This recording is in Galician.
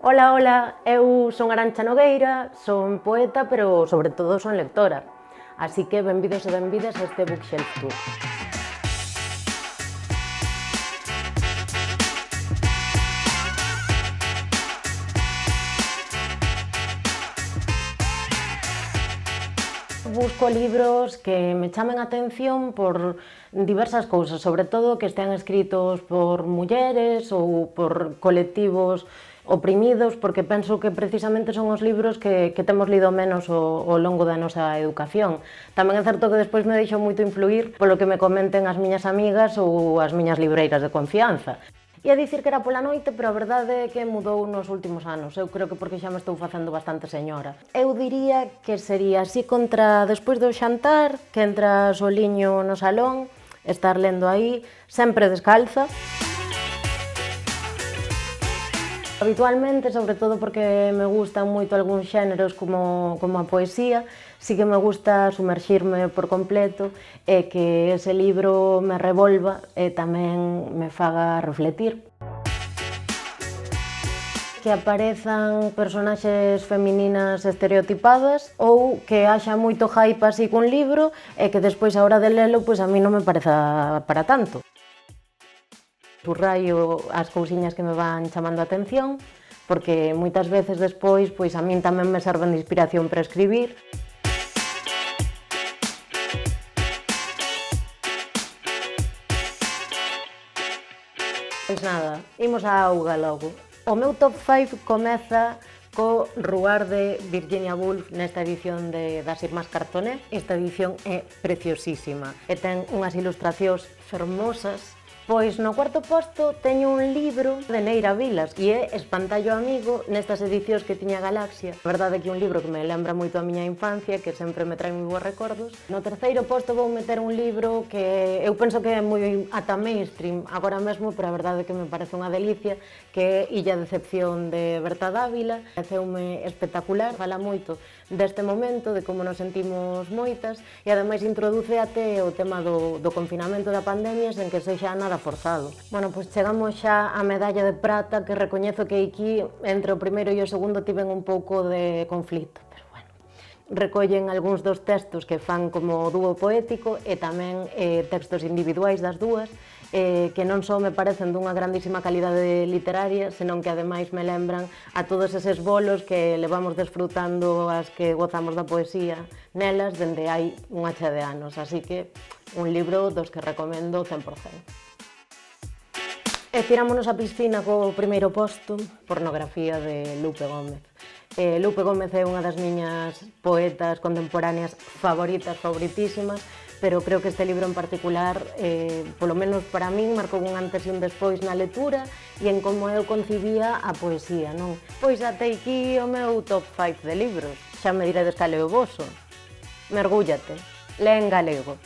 Ola, ola, eu son Arantxa Nogueira, son poeta, pero sobre todo son lectora. Así que benvidos e benvidas a este Bookshelf Tour. Busco libros que me chamen a atención por diversas cousas, sobre todo que estean escritos por mulleres ou por colectivos oprimidos, porque penso que precisamente son os libros que temos lido menos ao longo da nosa educación. Tamén é certo que despois me deixo moito influir polo que me comenten as miñas amigas ou as miñas libreiras de confianza. Ia dicir que era pola noite, pero a verdade é que mudou nos últimos anos. Eu creo que porque xa me estou facendo bastante señora. Eu diría que sería así contra despois do xantar, que entra soliño no salón, estar lendo aí, sempre descalza. Habitualmente, sobre todo porque me gustan moito algúns xéneros como a poesía, sí que me gusta sumerxirme por completo e que ese libro me revolva e tamén me faga refletir. Que aparezan personaxes femininas estereotipadas ou que haxa moito hype así cun libro e que despois a hora de lelo pois a mí non me pareza para tanto. Subraio as cousiñas que me van chamando a atención, porque moitas veces despois pois a min tamén me serven de inspiración para escribir. Pois nada, imos á auga logo. O meu top 5 comeza co Ruar de Virginia Woolf nesta edición das Irmás Cartoné. Esta edición é preciosísima e ten unhas ilustracións fermosas. Pois no cuarto posto teño un libro de Neira Vilas e é Espantallo Amigo nestas edicións que tiña Galaxia. A verdade é que é un libro que me lembra moito a miña infancia, que sempre me trae moi bons recordos. No terceiro posto vou meter un libro que eu penso que é moi ata mainstream agora mesmo, pero a verdade é que me parece unha delicia, que é Illa de Decepción de Berta Dávila. Pareceume espectacular, fala moito deste momento, de como nos sentimos moitas, e ademais introduce até o tema do confinamento da pandemia sen que sexa nada forzado. Bueno, pois chegamos xa á medalla de prata, que recoñezo que aquí entre o primeiro e o segundo tiven un pouco de conflito, pero bueno. Recollen algúns dos textos que fan como dúo poético e tamén textos individuais das dúas, que non só me parecen dunha grandísima calidade literaria, senón que ademais me lembran a todos eses bolos que levamos desfrutando as que gozamos da poesía nelas dende hai unha chea de anos, así que un libro dos que recomendo 100%. E tirámonos a piscina co primeiro posto, Pornografía de Lupe Gómez. Lupe Gómez é unha das miñas poetas contemporáneas favoritísimas, pero creo que este libro en particular, polo menos para min, marcou un antes e un despois na lectura e en como eu concibía a poesía, non? Pois até aquí o meu top 5 de libros, xa me diredes cal é o voso. Mergúllate, lee en galego.